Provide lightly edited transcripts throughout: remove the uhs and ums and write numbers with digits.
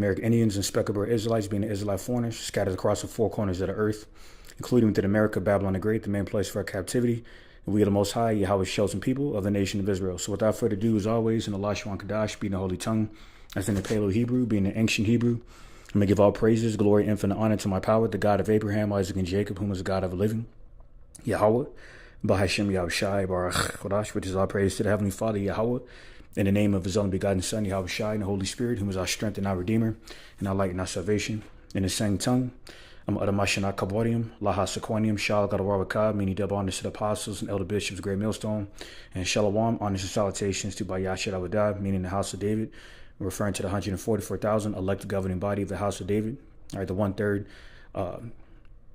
American Indians and speckled Israelites, being the Israelite foreigners, scattered across the four corners of the earth, including within America, Babylon the Great, the main place for our captivity. And we are the Most High, Yahweh's chosen people of the nation of Israel. So without further ado, as always, in Allah Shwan Kadash, being the Holy Tongue, as in the Paleo Hebrew, being the ancient Hebrew, I'm going to give all praises, glory, infinite honor to my power, the God of Abraham, Isaac, and Jacob, whom is the God of the living, Yahweh, Bahashem Yahushai, Baruch Chodash, which is our praise to the Heavenly Father, Yahweh, in the name of His only begotten Son, Yahushai, and the Holy Spirit, whom is our strength and our Redeemer, and our light and our salvation. In the same tongue, I'm Adamashana Kabodium, Laha Sequanium, Shal Gadawarakab, meaning double honors to the apostles and elder bishops, great millstone, and Shalom, honors and salutations to Bayashad Awadab, meaning the house of David, referring to the 144,000 elected governing body of the house of David, all right, the one-third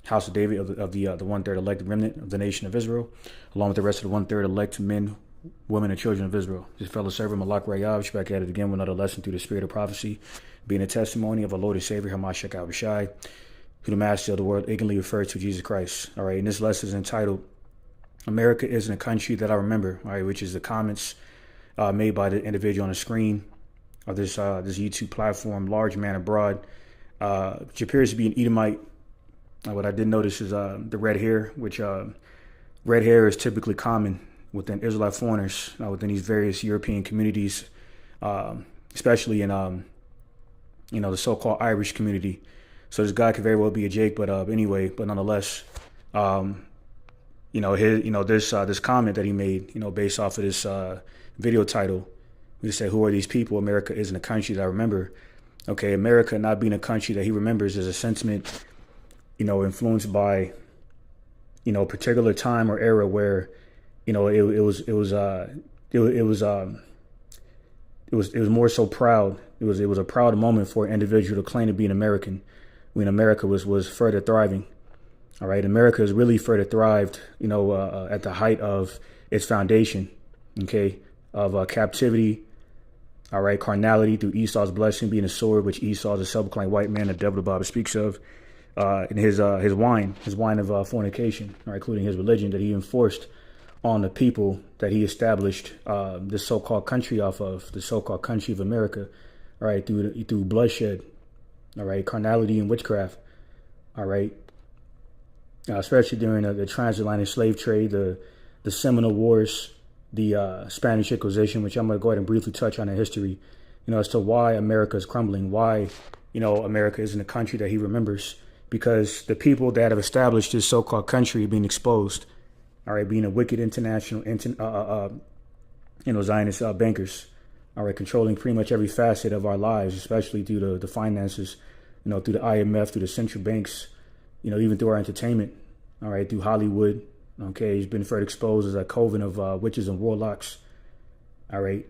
house of David of the one-third elected remnant of the nation of Israel, along with the rest of the one-third elect men, women, and children of Israel. This fellow servant Malak Rayav, back at it again with another lesson through the spirit of prophecy, being a testimony of our Lord and Savior Hamashiach Abishai, who the master of the world ignorantly refers to Jesus Christ. All right, and this lesson is entitled "America Isn't a Country That I Remember," all right, which is the comments made by the individual on the screen of this YouTube platform, Large Man Abroad, which appears to be an Edomite. What I did notice is the red hair, which red hair is typically common within Israelite foreigners, within these various European communities, especially in the so-called Irish community. So this guy could very well be a Jake, but anyway, but nonetheless, this comment that he made, based off of this video title, we say, who are these people? America isn't a country that I remember. Okay, America not being a country that he remembers is a sentiment, influenced by, a particular time or era where, it was more so proud. It was a proud moment for an individual to claim to be an American when America was further thriving. All right, America has really further thrived, at the height of its foundation, okay, of captivity. All right, carnality through Esau's blessing being a sword, which Esau, the self-proclaimed white man, the devil the Bible speaks of, in his wine of fornication, all right, including his religion that he enforced on the people that he established this so-called country off of, the so-called country of America, all right, through bloodshed, all right, carnality and witchcraft, all right, especially during the transatlantic slave trade, the Seminole Wars, the Spanish Inquisition, which I'm going to go ahead and briefly touch on in history, as to why America is crumbling, why, America isn't a country that he remembers, because the people that have established this so-called country are being exposed, all right, being a wicked international, Zionist bankers, all right, controlling pretty much every facet of our lives, especially through the finances, through the IMF, through the central banks, even through our entertainment, all right, through Hollywood. Okay, he's been further exposed as a coven of witches and warlocks. All right,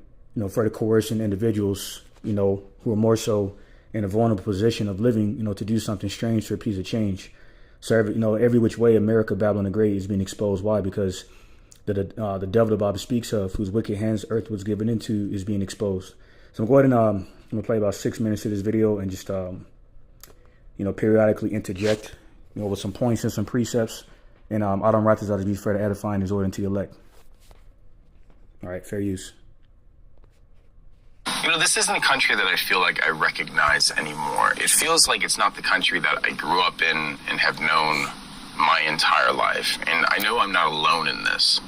further coercing individuals, who are more so in a vulnerable position of living, to do something strange for a piece of change. So every which way America, Babylon the Great is being exposed. Why? Because the devil the Bible speaks of, whose wicked hands earth was given into, is being exposed. So I'm going to go ahead and I'm gonna play about 6 minutes of this video and just periodically interject, with some points and some precepts. And I don't write this out to be further edifying, exhorting to the elect. All right, fair use. This isn't a country that I feel like I recognize anymore. It feels like it's not the country that I grew up in and have known my entire life. And I know I'm not alone in this.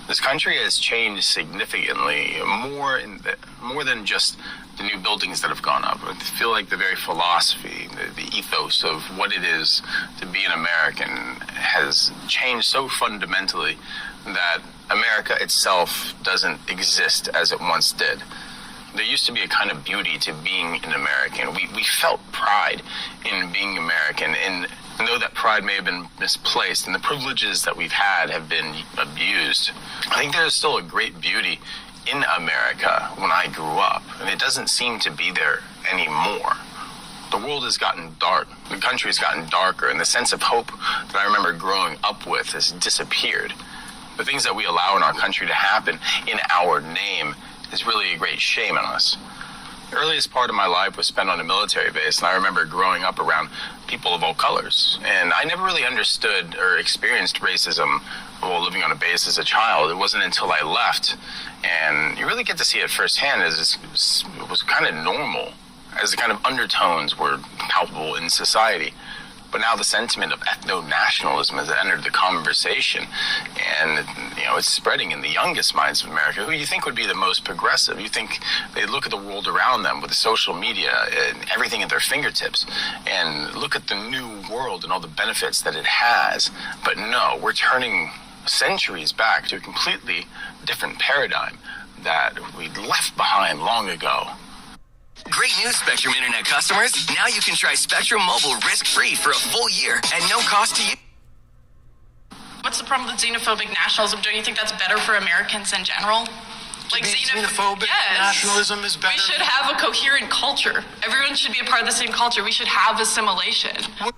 This country has changed significantly, more than just the new buildings that have gone up. I feel like the very philosophy, the ethos of what it is to be an American has changed so fundamentally that America itself doesn't exist as it once did. There used to be a kind of beauty to being an American. We felt pride in being American, and though that pride may have been misplaced and the privileges that we've had have been abused, I think there's still a great beauty in America when I grew up, and it doesn't seem to be there anymore. The world has gotten dark. The country has gotten darker, and the sense of hope that I remember growing up with has disappeared. The things that we allow in our country to happen in our name is really a great shame on us. The earliest part of my life was spent on a military base, and I remember growing up around people of all colors. And I never really understood or experienced racism while living on a base as a child. It wasn't until I left, and you really get to see it firsthand, as it was kind of normal. as the kind of undertones were palpable in society. But now the sentiment of ethno-nationalism has entered the conversation, and it's spreading in the youngest minds of America, who you think would be the most progressive. You think they look at the world around them with the social media and everything at their fingertips, and look at the new world and all the benefits that it has. But no, we're turning centuries back to a completely different paradigm that we left behind long ago. Great news, Spectrum Internet customers. Now you can try Spectrum Mobile risk-free for a full year at no cost to you. What's the problem with xenophobic nationalism? Don't you think that's better for Americans in general? Like xenophobic nationalism is better? We should have a coherent culture. Everyone should be a part of the same culture. We should have assimilation. All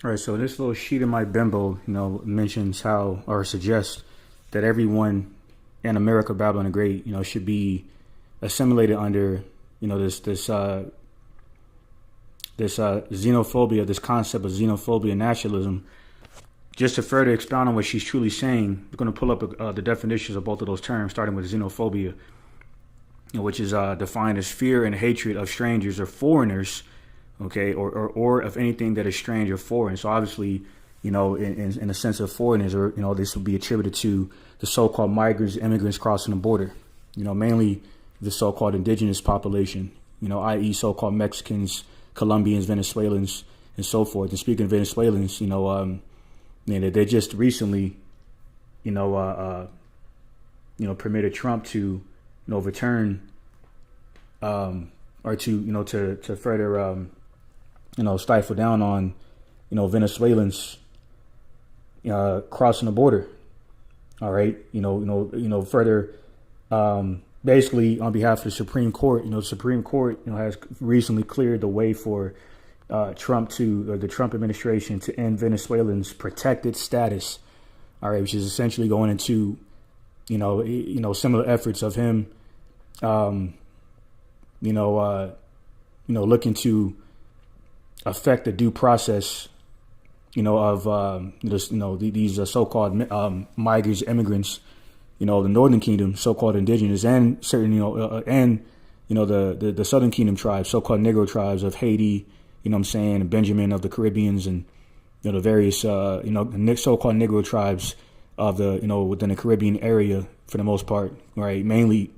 right, so this little Sheetamite bimbo, mentions how, or suggests that everyone in America, Babylon the Great, should be assimilated under this xenophobia, this concept of xenophobia and nationalism. Just to further expound on what she's truly saying, we're going to pull up the definitions of both of those terms, starting with xenophobia, which is defined as fear and hatred of strangers or foreigners, okay, or of anything that is strange or foreign. So obviously, in the sense of foreigners, or this would be attributed to the so-called migrants, immigrants crossing the border, mainly the so-called indigenous population, i.e. so-called Mexicans, Colombians, Venezuelans, and so forth. And speaking of Venezuelans, they just recently, permitted Trump to, return, or to further, stifle down on, Venezuelans, crossing the border. All right, further, basically, on behalf of the Supreme Court, the Supreme Court, has recently cleared the way for the Trump administration to end Venezuelans' protected status. All right, which is essentially going into, similar efforts of him, looking to affect the due process, of these so-called migrants, immigrants. The Northern Kingdom, so-called indigenous, and certain, the Southern Kingdom tribes, so-called Negro tribes of Haiti, Benjamin of the Caribbeans, and, the various, so-called Negro tribes of the, within the Caribbean area for the most part, right? Mainly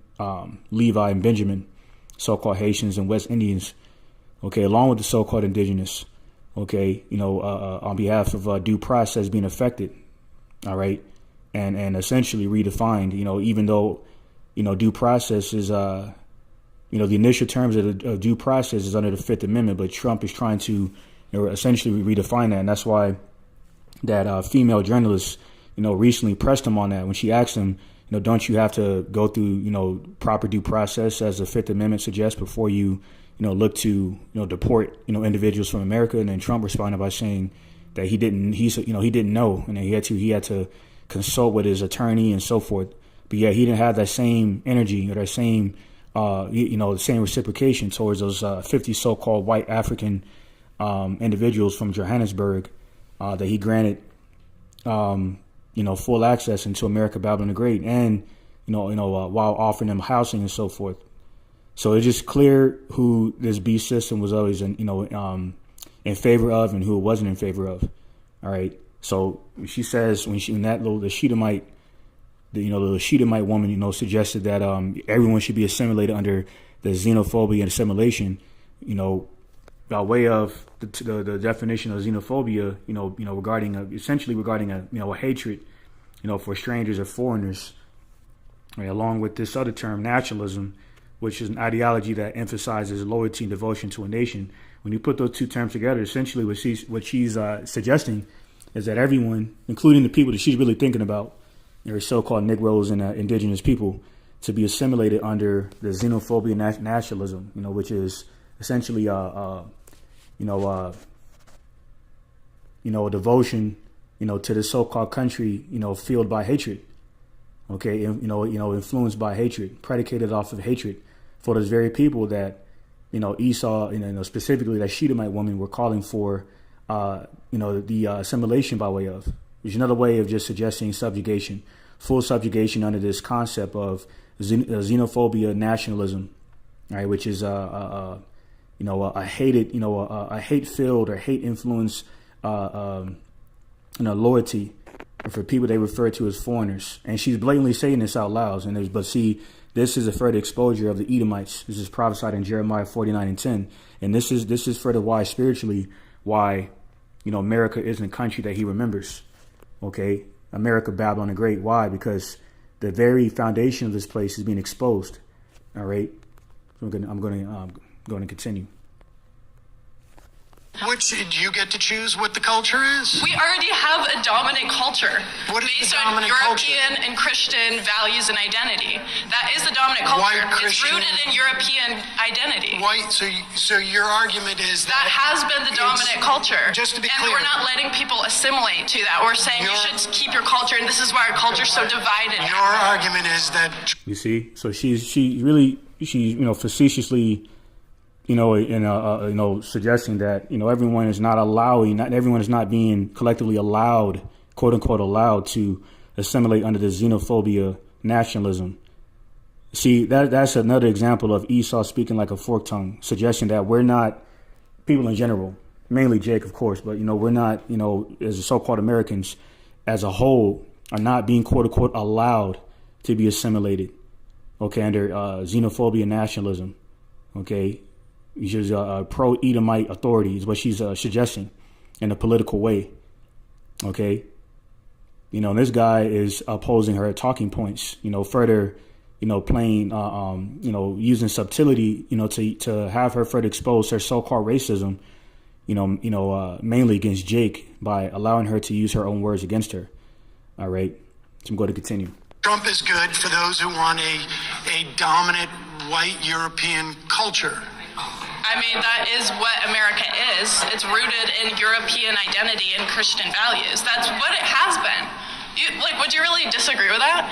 Levi and Benjamin, so-called Haitians and West Indians, okay, along with the so-called indigenous, okay, on behalf of due process being affected, all right? And essentially redefined, even though, due process is, the initial terms of due process is under the Fifth Amendment, but Trump is trying to essentially redefine that. And that's why that female journalist, recently pressed him on that when she asked him, don't you have to go through, proper due process as the Fifth Amendment suggests before you, look to, deport, individuals from America? And then Trump responded by saying that he didn't know, and then he had to consult with his attorney and so forth. But yeah, he didn't have that same energy or that same, the same reciprocation towards those 50 so-called white African individuals from Johannesburg that he granted, full access into America, Babylon the Great, and while offering them housing and so forth. So it's just clear who this beast system was always in favor of and who it wasn't in favor of. All right. So she says the Sheetamite woman, suggested that everyone should be assimilated under the xenophobia and assimilation, by way of the definition of xenophobia, regarding a hatred, for strangers or foreigners, right, along with this other term, nationalism, which is an ideology that emphasizes loyalty and devotion to a nation. When you put those two terms together, essentially what she's suggesting is that everyone, including the people that she's really thinking about, so-called Negroes and indigenous people, to be assimilated under the xenophobia and nationalism, which is essentially a devotion, to the so-called country, fueled by hatred, okay, influenced by hatred, predicated off of hatred for those very people that, Esau, specifically that Sheetamite woman were calling for, the assimilation by way of, which is another way of just suggesting subjugation, full subjugation under this concept of xenophobia nationalism, right, which is a hated, a hate-filled or hate-influenced, loyalty for people they refer to as foreigners. And she's blatantly saying this out loud. But see, this is a further exposure of the Edomites. This is prophesied in Jeremiah 49:10. And this is further why spiritually, why, America isn't a country that he remembers. Okay. America, Babylon the Great. Why? Because the very foundation of this place is being exposed. All right. So I'm going to continue. Which do you get to choose what the culture is? We already have a dominant culture What is based the on dominant European culture? and Christian values and identity. That is the dominant culture. White It's Christian- rooted in European identity. White. So your argument is That has been the dominant culture. Just to be and clear, we're not letting people assimilate to that. We're saying you should keep your culture, and this is why our culture's so divided. your argument is that You see, so she's facetiously, suggesting that everyone is not everyone is not being collectively allowed, quote unquote, allowed to assimilate under the xenophobia nationalism. See, that's another example of Esau speaking like a forked tongue, suggesting that we're not, people in general, mainly Jake, of course, but we're not, as so-called Americans as a whole, are not being quote unquote allowed to be assimilated. Okay, under xenophobia nationalism. Okay, which is pro-Edomite authority is what she's suggesting in a political way. Okay, and this guy is opposing her talking points. Further, playing, using subtlety, to have her further expose her so-called racism. Mainly against Jake by allowing her to use her own words against her. All right, so I'm going to continue. Trump is good for those who want a dominant white European culture. I mean, that is what America is. It's rooted in European identity and Christian values. That's what it has been. Would you really disagree with that?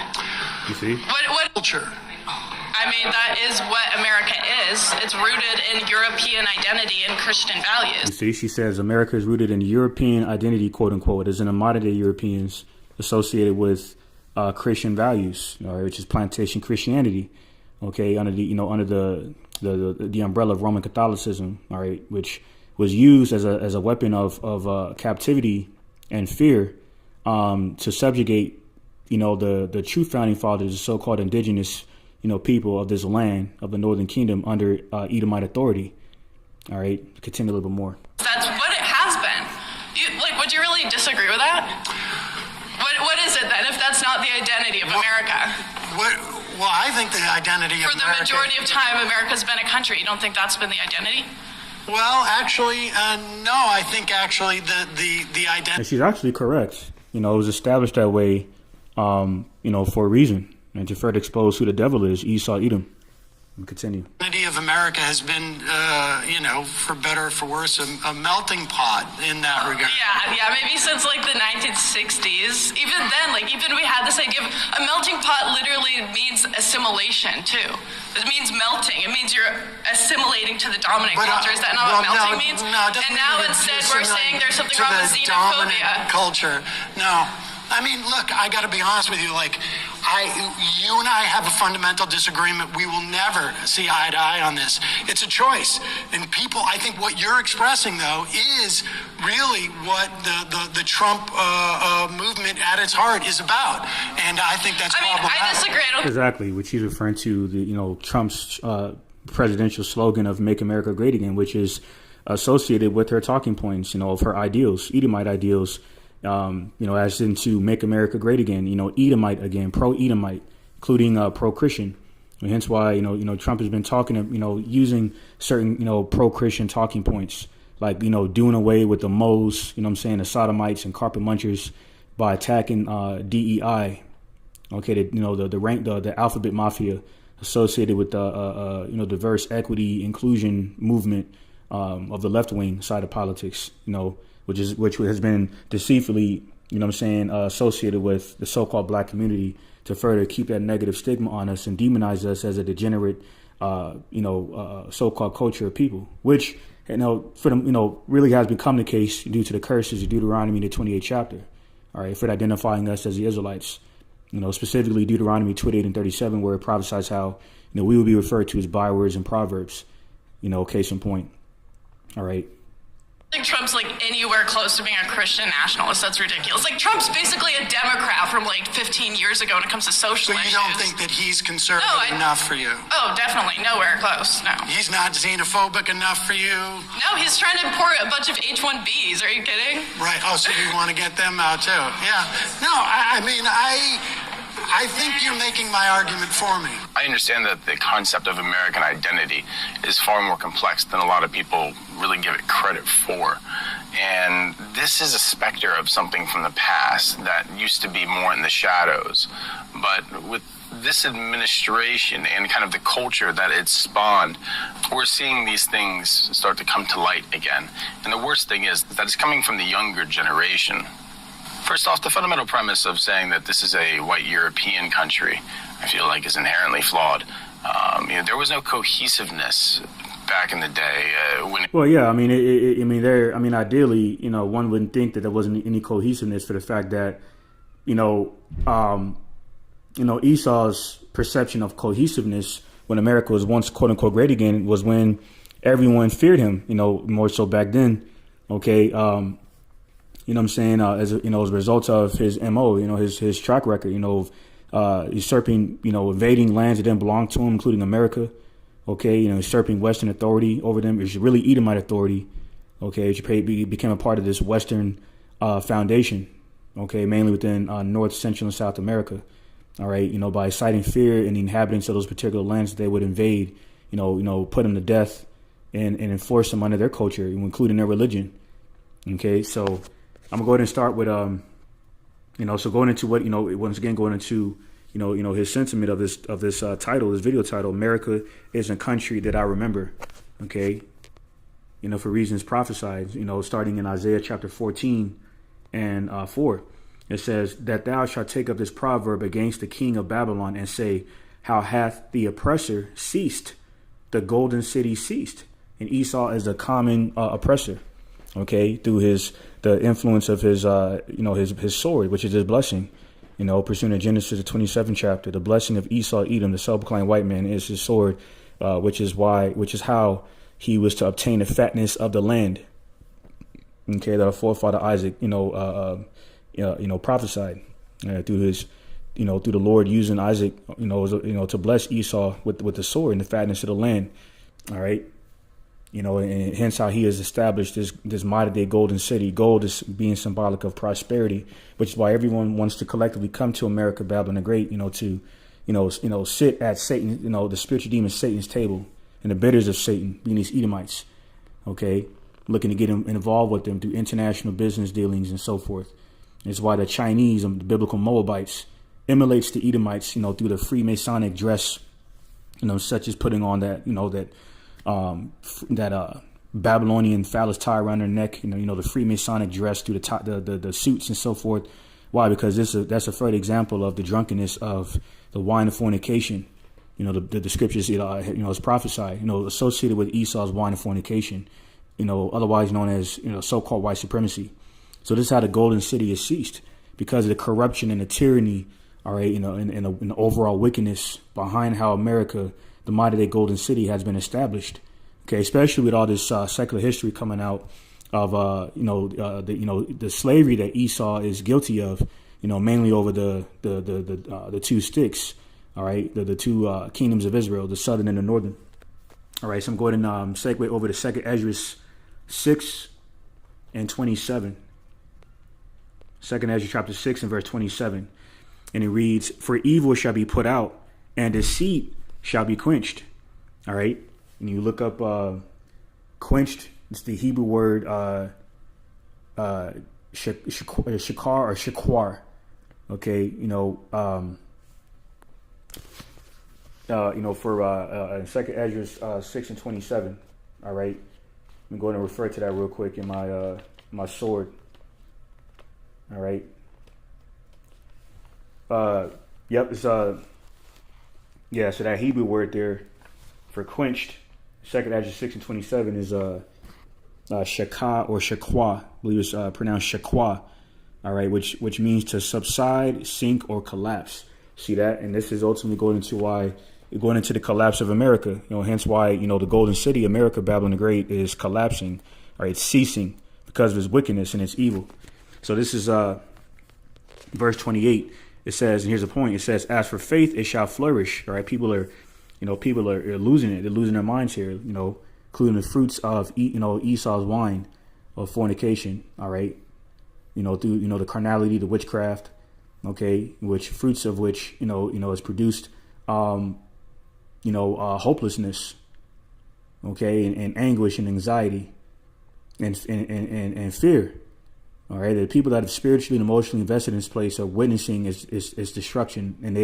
You see? What? Culture. I mean, that is what America is. It's rooted in European identity and Christian values. You see, she says America is rooted in European identity, quote unquote, as in the modern day Europeans associated with Christian values, which is plantation Christianity. Okay, under the umbrella of Roman Catholicism, all right, which was used as a weapon of captivity and fear, to subjugate, the true founding fathers, the so-called indigenous, people of this land of the Northern Kingdom under Edomite authority. All right, continue a little bit more. That's what it has been. Would you really disagree with that? What is it then, if that's not the identity of America? Well, I think the identity of For the America. majority of time, America's been a country. You don't think that's been the identity? Well, actually, no. I think actually the identity. And she's actually correct. It was established that way, for a reason, and to further expose who the devil is, Esau, Edom. Continue. The identity of America has been, for better or for worse, a melting pot in that regard. Yeah, maybe since the 1960s. Even then, even we had this idea of a melting pot literally means assimilation too. It means melting. It means you're assimilating to the dominant culture. Is that not what melting means? No, it doesn't and now mean instead it's we're saying there's something to wrong the with dominant xenophobia. culture. No. I mean, look, I got to be honest with you. You and I have a fundamental disagreement. We will never see eye to eye on this. It's a choice. And people, I think what you're expressing, though, is really what the Trump movement at its heart is about. And I think that's problematic. I disagree. I don't Exactly, which she's referring to Trump's presidential slogan of "Make America Great Again," which is associated with her talking points, of her ideals, Edomite ideals. As into make America great again, Edomite again, pro-Edomite, including pro-Christian. And hence why, Trump has been talking, using certain, pro-Christian talking points, like, doing away with the Moes, the sodomites and carpet munchers by attacking DEI. Okay, the alphabet mafia associated with the, diverse equity inclusion movement of the left wing side of politics, which has been deceitfully, associated with the so-called black community to further keep that negative stigma on us and demonize us as a degenerate, so-called culture of people, which, really has become the case due to the curses of Deuteronomy, the 28th chapter, all right, for identifying us as the Israelites, specifically Deuteronomy 28 and 37, where it prophesies how, we will be referred to as bywords and proverbs. Case in point. All right. I think Trump's like anywhere close to being a Christian nationalist. That's ridiculous. Like Trump's basically a Democrat from like 15 years ago when it comes to social So you issues. don't think that he's conservative No, enough for you? Oh, definitely nowhere close. No. He's not xenophobic enough for you? No, he's trying to import a bunch of H-1Bs. Are you kidding? Right. Oh, so you want to get them out too? Yeah. No, I think you're making my argument for me. I understand that the concept of American identity is far more complex than a lot of people really give it credit for. And this is a specter of something from the past that used to be more in the shadows. But with this administration and kind of the culture that it's spawned, we're seeing these things start to come to light again. And the worst thing is that it's coming from the younger generation. First off, the fundamental premise of saying that this is a white European country, I feel like is inherently flawed. There was no cohesiveness back in the day when. Well, yeah, ideally, one wouldn't think that there wasn't any cohesiveness for the fact that, Esau's perception of cohesiveness when America was once quote unquote great again was when everyone feared him. More so back then. Okay. As a result of his MO, his track record, usurping, invading lands that didn't belong to him, including America. Okay. Usurping Western authority over them. It was really Edomite authority. Okay. He became a part of this Western foundation. Okay. Mainly within North, Central, and South America. All right. By inciting fear in the inhabitants of those particular lands that they would invade, put them to death and enforce them under their culture, including their religion. Okay. So, I'm gonna go ahead and start with so going into what once again going into his sentiment of this title, this video title, America is a country that I remember. Okay, for reasons prophesied. Starting in Isaiah chapter 14 and 4, it says that thou shalt take up this proverb against the king of Babylon and say, how hath the oppressor ceased? The golden city ceased, and Esau is a common oppressor. Okay, through the influence of his sword, which is his blessing. Pursuant to Genesis the 27th chapter, the blessing of Esau, Edom, the self-proclaimed white man, is his sword, which is how he was to obtain the fatness of the land. Okay, that our forefather Isaac, prophesied through his, through the Lord using Isaac, to bless Esau with the sword and the fatness of the land. All right. And hence how he has established this modern day golden city. Gold is being symbolic of prosperity, which is why everyone wants to collectively come to America, Babylon the Great, to sit at Satan, the spiritual demon Satan's table, and the bidders of Satan, being these Edomites, okay, looking to get involved with them through international business dealings and so forth. It's why the Chinese and the biblical Moabites emulates the Edomites, through the Freemasonic dress, such as putting on that Babylonian phallus tie around their neck, the Freemasonic dress through the suits and so forth. Why? Because that's a further example of the drunkenness of the wine of fornication. The scriptures, is prophesied, associated with Esau's wine of fornication, otherwise known as, so-called white supremacy. So this is how the golden city is ceased, because of the corruption and the tyranny, all right, and the overall wickedness behind how America, the modern day golden city, has been established. Okay, especially with all this secular history coming out of the slavery that Esau is guilty of, mainly over the two sticks, all right, the two kingdoms of Israel, the southern and the northern. All right, so I'm going to segue over to 2 Esdras 6 and 27. 2 Esdras chapter 6 and verse 27, and it reads, "For evil shall be put out, and deceit shall be quenched." All right. And you look up quenched, it's the Hebrew word shakar or shakwar. Okay, for 2 Esdras 6 and 27. All right, I'm going to refer to that real quick in my sword. All right. Yep. It's so that Hebrew word there for quenched, 2 Esdras 6 and 27 is shakah or shakwa. I believe it's pronounced shakwa. All right, which means to subside, sink, or collapse. See that? And this is ultimately going into why going into the collapse of America. Hence why, the golden city, America, Babylon the Great, is collapsing, or it's ceasing because of its wickedness and its evil. So this is verse 28. It says, and here's the point. It says, as for faith, it shall flourish. All right. People are losing it. They're losing their minds here, including the fruits of, Esau's wine of fornication. All right. Through, the carnality, the witchcraft. Okay. Which fruits of which, is produced, hopelessness. Okay. And anguish and anxiety and fear. All right. The people that have spiritually and emotionally invested in this place are witnessing its destruction, and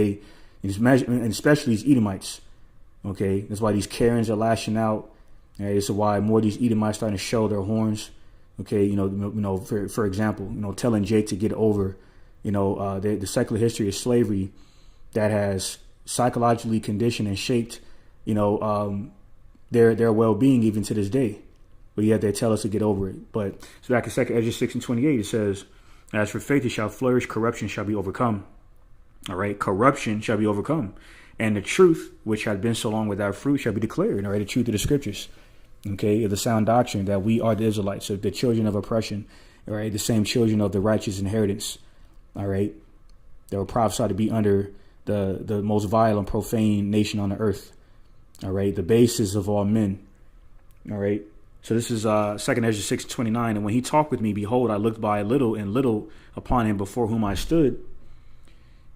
especially these Edomites. Okay. That's why these Karens are lashing out. Right? This is why more of these Edomites starting to show their horns. Okay. For example, telling Jake to get over, the secular history of slavery that has psychologically conditioned and shaped, their well-being even to this day. But yet they tell us to get over it. But so back in 2 Ezra 6:28, it says, as for faith, it shall flourish, corruption shall be overcome. All right. Corruption shall be overcome. And the truth, which had been so long without fruit, shall be declared. All right. The truth of the scriptures. Okay. Of the sound doctrine that we are the Israelites, so the children of oppression. All right. The same children of the righteous inheritance. All right. They were prophesied to be under the most vile and profane nation on the earth. All right. The basis of all men. All right. So this is 2 Ezra 6:29. And when he talked with me, behold, I looked by little and little upon him before whom I stood.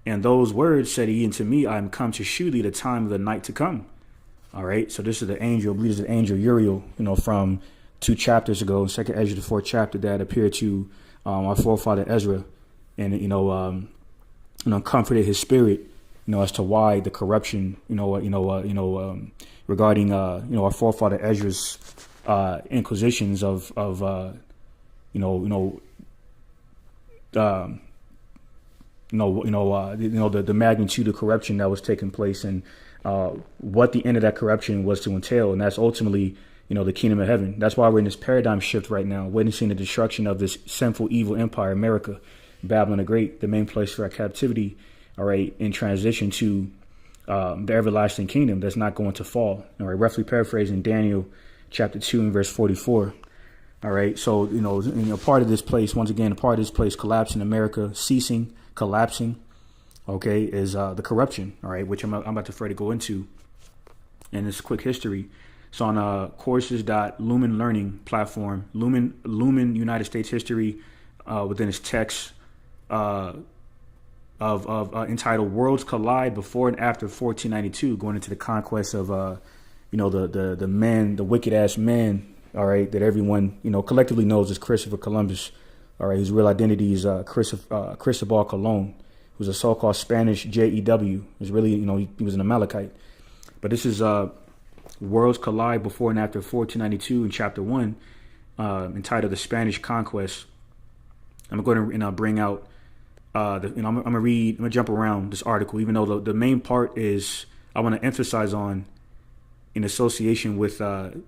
And those words said he unto me, I am come to shew thee the time of the night to come. All right. So this is the angel, I believe this is the angel Uriel, from 2 chapters ago, 2 Ezra, the 4th chapter, that appeared to our forefather Ezra, and, comforted his spirit, as to why the corruption, regarding, our forefather Ezra's inquisitions of the magnitude of corruption that was taking place, and what the end of that corruption was to entail. And that's ultimately, the kingdom of heaven. That's why we're in this paradigm shift right now, witnessing the destruction of this sinful, evil empire, America, Babylon the Great, the main place for our captivity. All right. In transition to the everlasting kingdom that's not going to fall. All right. Roughly paraphrasing Daniel chapter 2 and verse 44. All right. So, part of this place, once again, a part of this place collapsing, America ceasing, collapsing, okay, is the corruption. All right. Which I'm about to try to go into in this quick history. So on courses.lumen learning platform, Lumen United States history within its text entitled Worlds Collide Before and After 1492, going into the conquest of the men, the wicked ass men, all right, that everyone, collectively knows as Christopher Columbus, all right, whose real identity is Cristobal Colon, who's a so-called Spanish JEW. Is really, he was an Amalekite. But this is Worlds Collide Before and After 1492 in chapter 1, entitled The Spanish Conquest. I'm going to bring out I'm gonna jump around this article, even though the main part is I want to emphasize on, in association with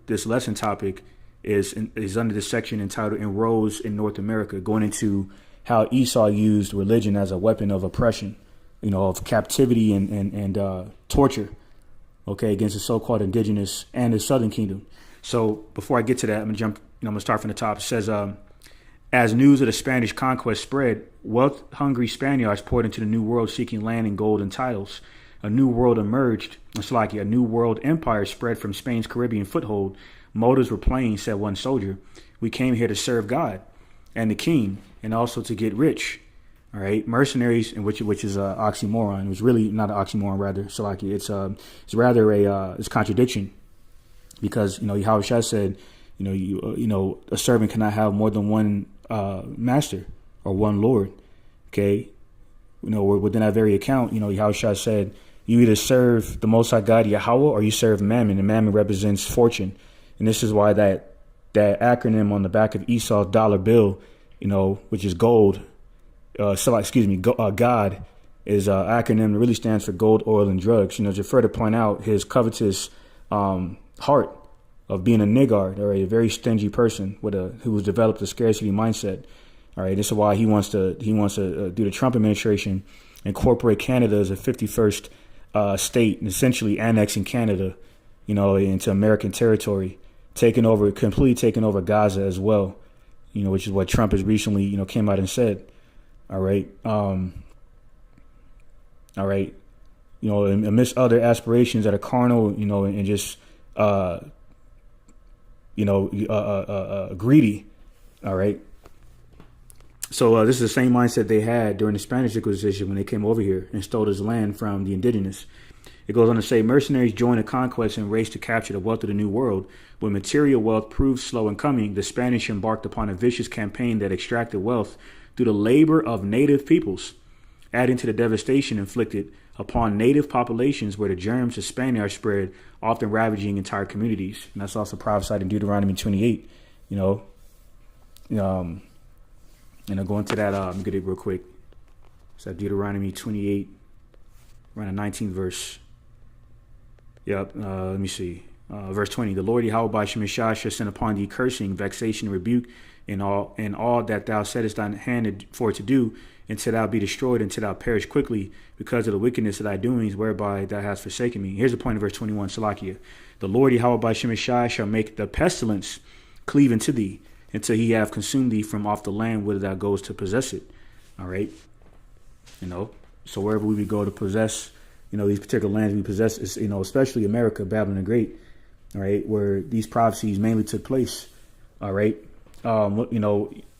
this lesson topic, is under this section entitled Inroads in North America, going into how Esau used religion as a weapon of oppression, of captivity and torture, okay, against the so-called indigenous and the Southern Kingdom. So before I get to that, I'm gonna start from the top. It says, as news of the Spanish conquest spread, wealth-hungry Spaniards poured into the New World seeking land and gold and titles. A new world emerged. It's like a new world empire spread from Spain's Caribbean foothold. Motives were plain, said one soldier. We came here to serve God and the king, and also to get rich. All right, mercenaries, which is an oxymoron. It was really not an oxymoron, rather. So like it's rather it's contradiction, because Yahushua said, a servant cannot have more than one master or one Lord. Okay, within that very account, Yahushua said, you either serve the Most High God Yahweh or you serve Mammon, and Mammon represents fortune. And this is why that acronym on the back of Esau's dollar bill, which is gold, God is an acronym that really stands for gold, oil, and drugs. To further point out his covetous heart of being a niggard, or a very stingy person who has developed a scarcity mindset. All right, this is why he wants to do the Trump administration, incorporate Canada as a 51st state, and essentially annexing Canada, into American territory, completely taking over Gaza as well, which is what Trump has recently, came out and said. All right. Amidst other aspirations that are carnal, and just, greedy. All right. So this is the same mindset they had during the Spanish Inquisition when they came over here and stole this land from the indigenous. It goes on to say, mercenaries joined the conquest and race to capture the wealth of the New World. When material wealth proved slow in coming, the Spanish embarked upon a vicious campaign that extracted wealth through the labor of native peoples, adding to the devastation inflicted upon native populations where the germs of Spaniards spread, often ravaging entire communities. And that's also prophesied in Deuteronomy 28, And I'll go into that. Let me get it real quick. So Deuteronomy 28, around the 19th verse. Yep. Let me see. Verse 20. The Lord Yahweh by Shemeshah shall send upon thee cursing, vexation, rebuke, and all that thou settest thine hand for to do, until thou be destroyed, until thou perish quickly, because of the wickedness of thy doings, whereby thou hast forsaken me. Here's the point of verse 21, Salakia. The Lord Yahweh by Shemeshah shall make the pestilence cleave unto thee, until he have consumed thee from off the land whither thou goest to possess it. All right. So wherever we would go to possess, these particular lands we possess is, especially America, Babylon the Great. All right. Where these prophecies mainly took place. All right.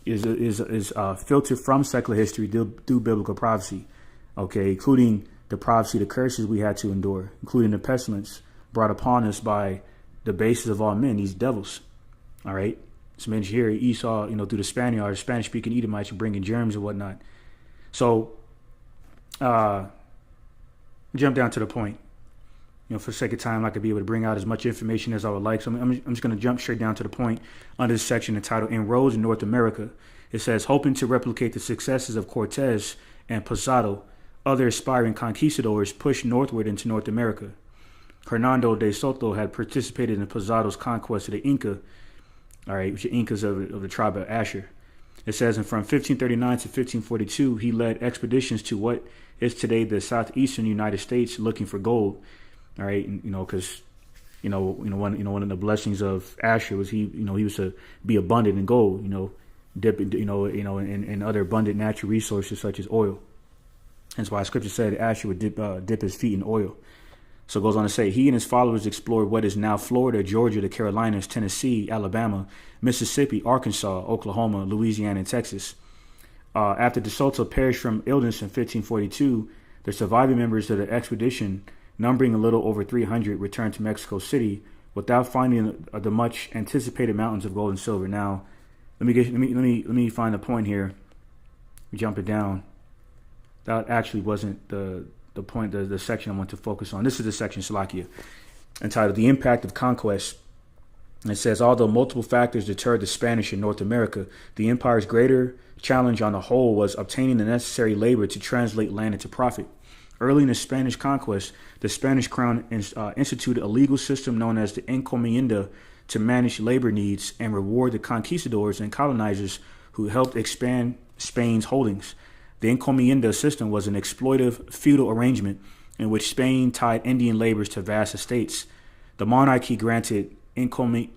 Is filtered from secular history through biblical prophecy. Okay. Including the prophecy, the curses we had to endure, including the pestilence brought upon us by the basis of all men, these devils. All right. It's mentioned here, Esau, through the Spaniards, Spanish-speaking Edomites, bringing germs and whatnot. So, jump down to the point. For the sake of time, I could be able to bring out as much information as I would like. So I'm just going to jump straight down to the point under this section entitled Inroads in North America. It says, hoping to replicate the successes of Cortez and Pizarro, other aspiring conquistadors pushed northward into North America. Hernando de Soto had participated in Pizarro's conquest of the Inca, all right, which are Incas of the tribe of Asher. It says, and from 1539 to 1542, he led expeditions to what is today the southeastern United States, looking for gold. All right, because one of the blessings of Asher was he was to be abundant in gold. Dip in other abundant natural resources such as oil. Hence why Scripture said Asher would dip his feet in oil. So it goes on to say, he and his followers explored what is now Florida, Georgia, the Carolinas, Tennessee, Alabama, Mississippi, Arkansas, Oklahoma, Louisiana, and Texas. After De Soto perished from illness in 1542, the surviving members of the expedition, numbering a little over 300, returned to Mexico City without finding the much anticipated mountains of gold and silver. Now, let me find the point here. Jump it down. That actually wasn't the point, the section I want to focus on. This is the section, Salakia, entitled The Impact of Conquest. And it says, although multiple factors deterred the Spanish in North America, the empire's greater challenge on the whole was obtaining the necessary labor to translate land into profit. Early in the Spanish conquest, the Spanish crown instituted a legal system known as the encomienda to manage labor needs and reward the conquistadors and colonizers who helped expand Spain's holdings. The encomienda system was an exploitive feudal arrangement in which Spain tied Indian laborers to vast estates. The monarchy granted encomienda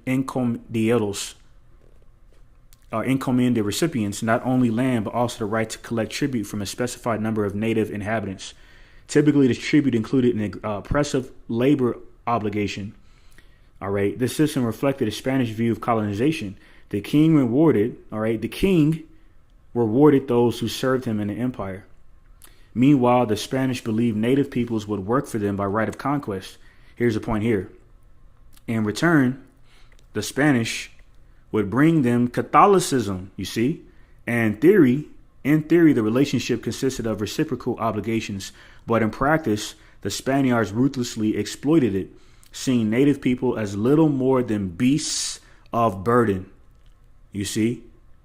recipients not only land but also the right to collect tribute from a specified number of native inhabitants. Typically, this tribute included an oppressive labor obligation. All right, this system reflected a Spanish view of colonization. The king rewarded those who served him in the empire. Meanwhile, the Spanish believed native peoples would work for them by right of conquest. Here's the point here. In return, the Spanish would bring them Catholicism, you see. And in theory, the relationship consisted of reciprocal obligations, but in practice, the Spaniards ruthlessly exploited it, seeing native people as little more than beasts of burden. You see?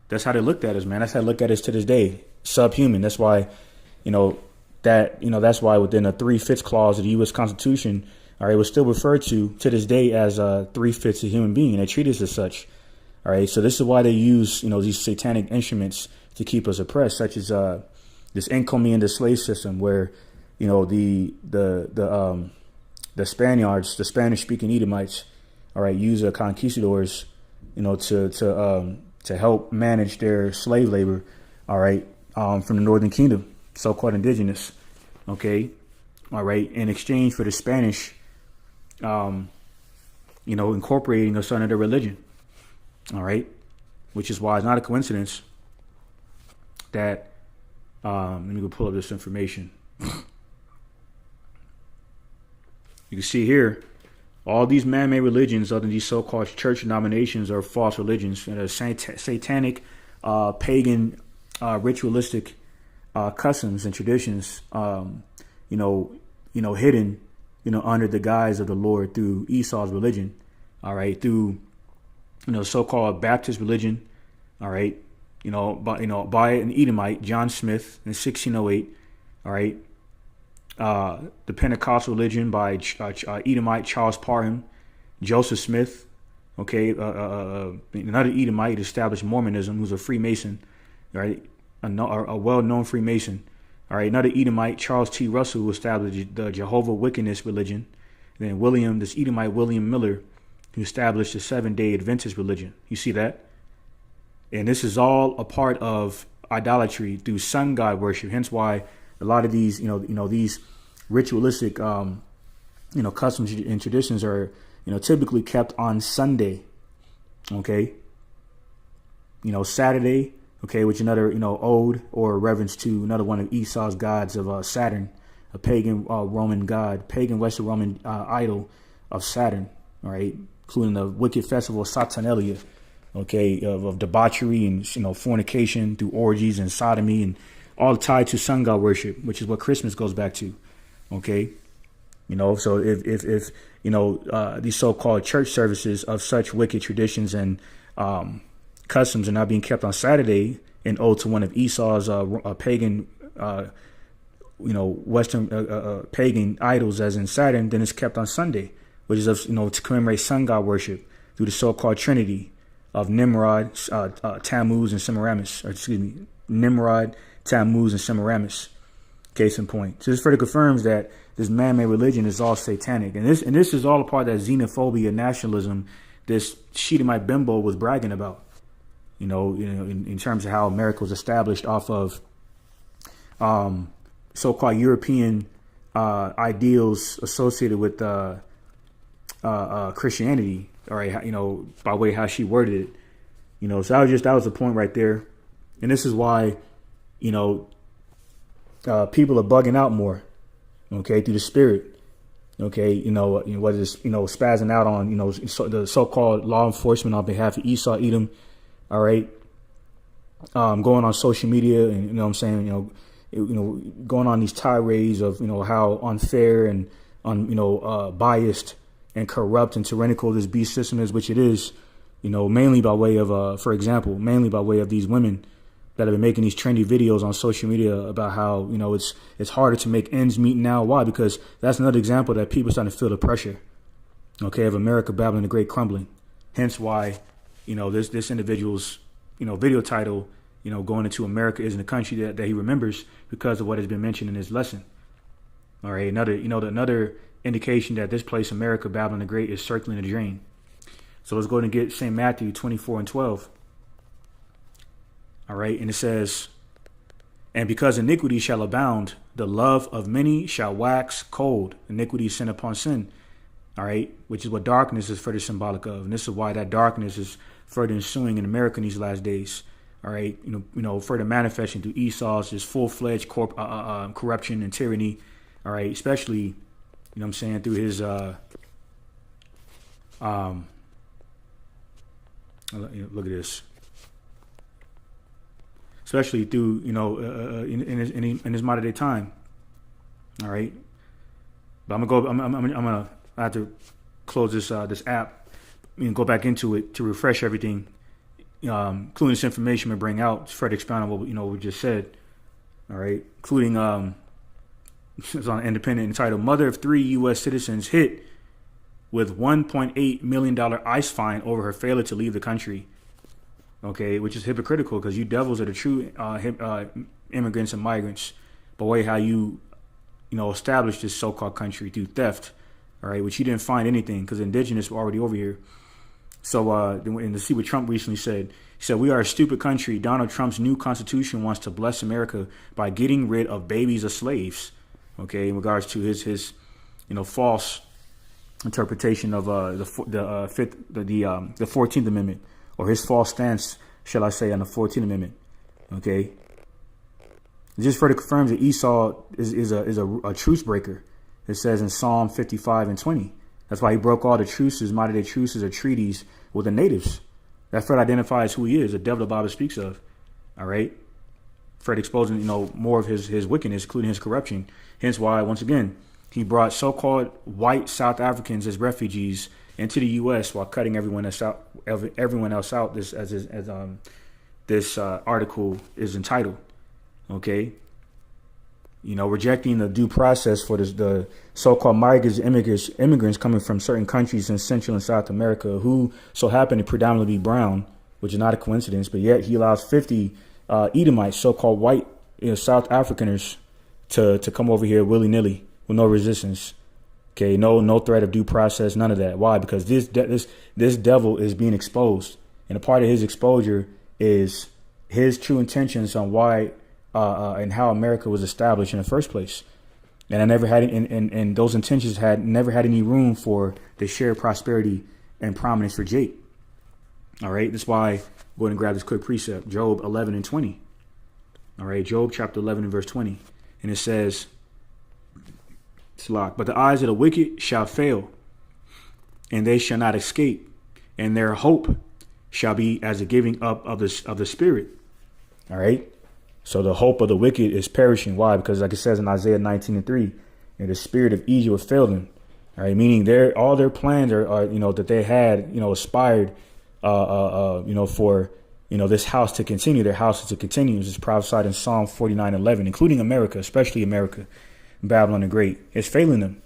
That's how they looked at us, man. That's how they look at us to this day. Subhuman. That's why, that's why within the 3/5 clause of the U.S. Constitution, all right, it was still referred to this day as 3/5 a human being. And they treat us as such. All right. So this is why they use, these satanic instruments to keep us oppressed, such as this encomienda slave system, where, the Spaniards, the Spanish speaking Edomites, all right, use conquistadors, to help manage their slave labor, all right, from the Northern Kingdom, so-called indigenous, okay, all right, in exchange for the Spanish, incorporating us under their religion, all right, which is why it's not a coincidence that, let me go pull up this information. You can see here, all these man-made religions, other than these so-called church denominations, are false religions, satanic, pagan, ritualistic customs and traditions, hidden, under the guise of the Lord through Esau's religion, all right, through, so-called Baptist religion, all right, by an Edomite, John Smith, in 1608, all right. The Pentecostal religion by Edomite Charles Parham, Joseph Smith, okay, another Edomite established Mormonism, who's a Freemason, right, a well-known Freemason, all right, another Edomite, Charles T. Russell, who established the Jehovah Wickedness religion, and then this Edomite William Miller, who established the Seventh-day Adventist religion. You see that? And this is all a part of idolatry through sun god worship, hence why a lot of these, these ritualistic, customs and traditions are, typically kept on Sunday. Okay. Saturday. Okay. Which another, ode or reverence to another one of Esau's gods of Saturn, a pagan Roman god, pagan Western Roman idol of Saturn. All right. Including the wicked festival of Saturnalia. Okay. Of debauchery and, fornication through orgies and sodomy and all tied to sun god worship, which is what Christmas goes back to. Okay. So if these so-called church services of such wicked traditions and customs are not being kept on Saturday and owed to one of Esau's pagan, Western pagan idols as in Saturn, then it's kept on Sunday, which is, to commemorate sun god worship through the so-called Trinity of Nimrod, Tammuz, and Semiramis, Nimrod, Tammuz, and Semiramis. Case in point. So this further confirms that this man-made religion is all satanic, and this is all a part of that xenophobia, nationalism, this Shedemite bimbo was bragging about. In terms of how America was established off of so-called European ideals associated with Christianity. All right, by way of how she worded it. So that was the point right there, and this is why. People are bugging out more, okay, through the spirit, okay, whether it's, spazzing out on, the so-called law enforcement on behalf of Esau, Edom, all right, going on social media and, going on these tirades of, how unfair and, biased and corrupt and tyrannical this beast system is, which it is, mainly by way of, for example, these women that have been making these trendy videos on social media about how, it's harder to make ends meet now. Why? Because that's another example that people are starting to feel the pressure, okay, of America Babylon the Great crumbling. Hence why, this individual's, video title, going into America isn't a country that he remembers because of what has been mentioned in his lesson. All right. Another indication that this place, America Babylon the Great, is circling the drain. So let's go ahead and get St. Matthew 24:12. All right. And it says, and because iniquity shall abound, the love of many shall wax cold. Iniquity is sin upon sin. All right. Which is what darkness is further symbolic of. And this is why that darkness is further ensuing in America in these last days. All right. Further manifesting through Esau's just full-fledged corruption and tyranny. All right. Especially, through his, look at this. Especially through, in his modern day time. All right. But I'm gonna I have to close this app and go back into it to refresh everything, including this information we bring out, further expound on what we just said. All right, including it's on Independent entitled "Mother of 3 U.S. Citizens Hit with $1.8 million ICE fine over her failure to leave the country." Okay, which is hypocritical because you devils are the true immigrants and migrants, by way how you established this so-called country through theft, all right, which he didn't find anything because the indigenous were already over here. So, and to see what Trump recently said, he said, "We are a stupid country. Donald Trump's new constitution wants to bless America by getting rid of babies as slaves." Okay, in regards to his false interpretation of the 14th Amendment, or his false stance, shall I say, on the 14th Amendment. Okay, it just further confirms that Esau is a truce breaker. It says in Psalm 55:20. That's why he broke all the truces, modern day truces or treaties with the natives. That Fred identifies who he is, the devil the Bible speaks of. All right. Fred exposing, more of his wickedness, including his corruption. Hence why, once again, he brought so-called white South Africans as refugees into the U.S. while cutting everyone else out. This article is entitled. Okay. Rejecting the due process for the so-called migrants, immigrants coming from certain countries in Central and South America who so happen to predominantly be brown, which is not a coincidence, but yet he allows 50 Edomites, so-called white South Africaners, to come over here willy-nilly with no resistance. Okay, no threat of due process, none of that. Why? Because this devil is being exposed, and a part of his exposure is his true intentions on why and how America was established in the first place. And I never had, and those intentions had never had any room for the shared prosperity and prominence for Jake. All right, that's why go ahead and grab this quick precept, Job 11:20. All right, Job chapter 11 and verse 20, and it says, "But the eyes of the wicked shall fail, and they shall not escape, and their hope shall be as the giving up of the spirit." All right. So the hope of the wicked is perishing. Why? Because like it says in Isaiah 19:3, the spirit of Egypt failed them. All right, meaning all their plans are that they had aspired for this house to continue. Their house is to continue. It's prophesied in Psalm 49:11, including America, especially America, Babylon the Great. It's failing them.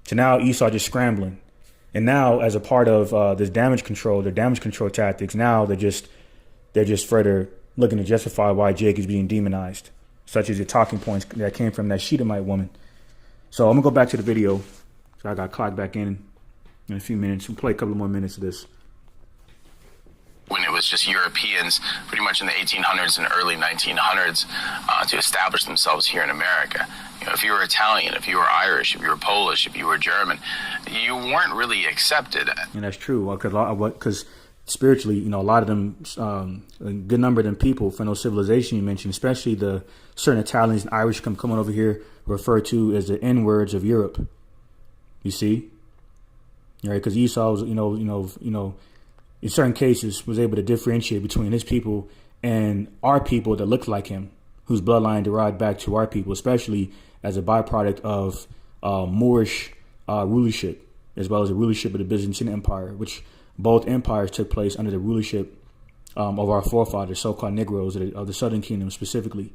So now Esau just scrambling, and now as a part of this damage control tactics, now they're just further looking to justify why Jake is being demonized, such as the talking points that came from that Shedemite woman. So I'm gonna go back to the video. So I got clocked back in a few minutes. We'll play a couple more minutes of this. When it was just Europeans, pretty much in the 1800s and early 1900s, to establish themselves here in America. If you were Italian, if you were Irish, if you were Polish, if you were German, you weren't really accepted. And that's true, because spiritually, a lot of them, a good number of them people from those civilizations you mentioned, especially the certain Italians and Irish coming over here, referred to as the N-words of Europe. You see, right? Because Esau was, in certain cases, was able to differentiate between his people and our people that looked like him, whose bloodline derived back to our people, especially as a byproduct of Moorish rulership, as well as the rulership of the Byzantine Empire, which both empires took place under the rulership of our forefathers, so-called Negroes of the Southern Kingdom specifically.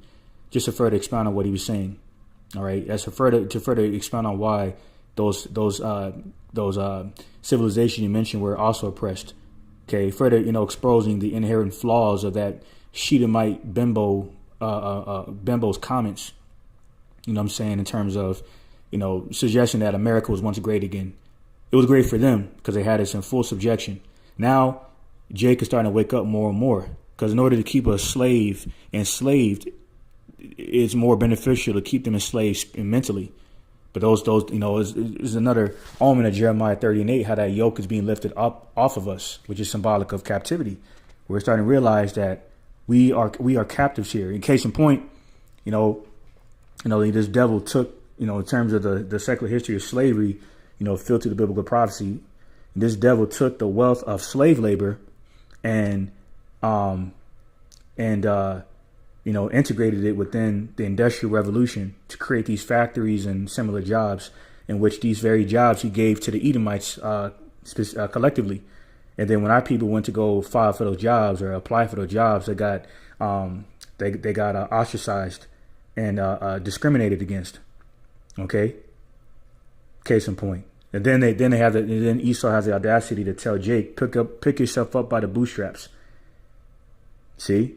Just to further expound on what he was saying, all right, to further expound on why those civilizations you mentioned were also oppressed. Okay, further exposing the inherent flaws of that Shedemite Bimbo's comments. You know what I'm saying, in terms of suggesting that America was once great again. It was great for them because they had us in full subjection. Now, Jake is starting to wake up more and more, because in order to keep a slave enslaved, it's more beneficial to keep them enslaved mentally. But those is another omen of Jeremiah 30:8, how that yoke is being lifted up off of us, which is symbolic of captivity. We're starting to realize that we are captives here. In case in point, this devil took, in terms of the secular history of slavery, filled to the biblical prophecy, this devil took the wealth of slave labor and integrated it within the Industrial Revolution to create these factories and similar jobs, in which these very jobs he gave to the Edomites collectively. And then when our people went to go file for those jobs or apply for those jobs, they got ostracized and discriminated against. Okay. Case in point. And then then Esau has the audacity to tell Jake, pick yourself up by the bootstraps. See?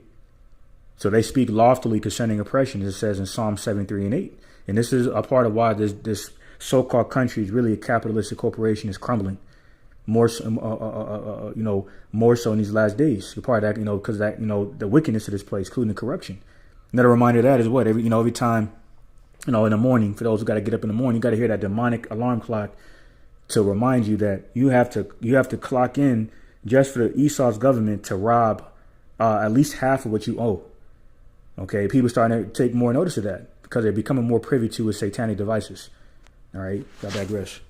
So they speak loftily concerning oppression, as it says in Psalm 73 and 8. And this is a part of why this so-called country is really a capitalistic corporation is crumbling. More so, more so in these last days. You're part of that, because that, the wickedness of this place, including the corruption. Another reminder of that is what? Every time, in the morning, for those who got to get up in the morning, you got to hear that demonic alarm clock to remind you that you have to clock in just for Esau's government to rob at least half of what you owe. Okay, people starting to take more notice of that because they're becoming more privy to his satanic devices. All right, I digress.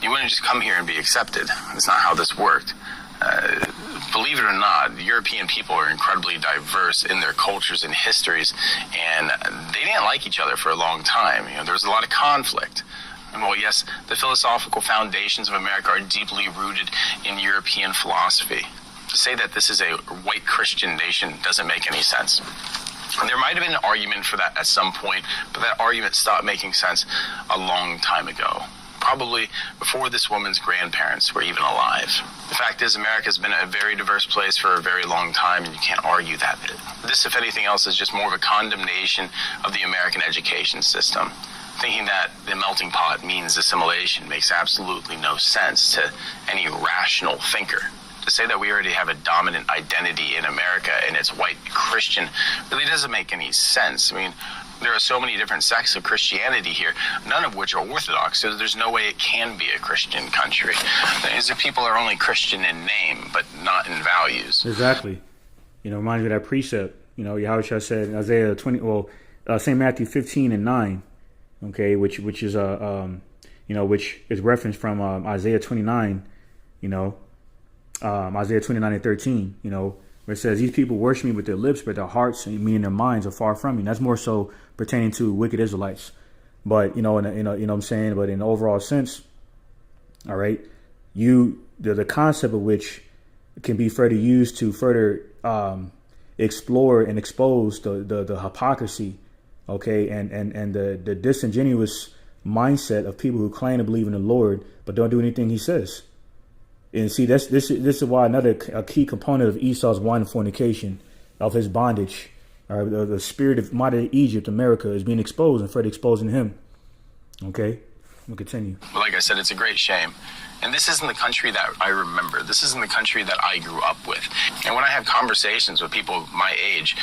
You wouldn't just come here and be accepted. That's not how this worked. Believe it or not, the European people are incredibly diverse in their cultures and histories, and they didn't like each other for a long time. There was a lot of conflict. And well, yes, the philosophical foundations of America are deeply rooted in European philosophy. To say that this is a white Christian nation doesn't make any sense. And there might have been an argument for that at some point, but that argument stopped making sense a long time ago. Probably before this woman's grandparents were even alive. The fact is, America has been a very diverse place for a very long time, and you can't argue that. This, if anything else, is just more of a condemnation of the American education system. Thinking that the melting pot means assimilation makes absolutely no sense to any rational thinker. To say that we already have a dominant identity in America and it's white Christian really doesn't make any sense. I mean, there are so many different sects of Christianity here, none of which are Orthodox, so there's no way it can be a Christian country. These people are only Christian in name, but not in values. Exactly. Reminds me of that precept. Yahushua said in Isaiah 20, St. Matthew 15 and 9, okay, which is which is referenced from Isaiah 29, Isaiah 29 and 13, where it says, these people worship me with their lips, but their hearts, meaning their minds, are far from me. And that's more so pertaining to wicked Israelites. But, you know what I'm saying? But in the overall sense, all right, the concept of which can be further used to further explore and expose the hypocrisy, okay, and the disingenuous mindset of people who claim to believe in the Lord but don't do anything he says. And see, this is why a key component of Esau's wine and fornication, of his bondage, or the spirit of modern Egypt, America, is being exposed and further exposing him. Okay, we'll continue. But like I said, it's a great shame. And this isn't the country that I remember. This isn't the country that I grew up with. And when I have conversations with people my age,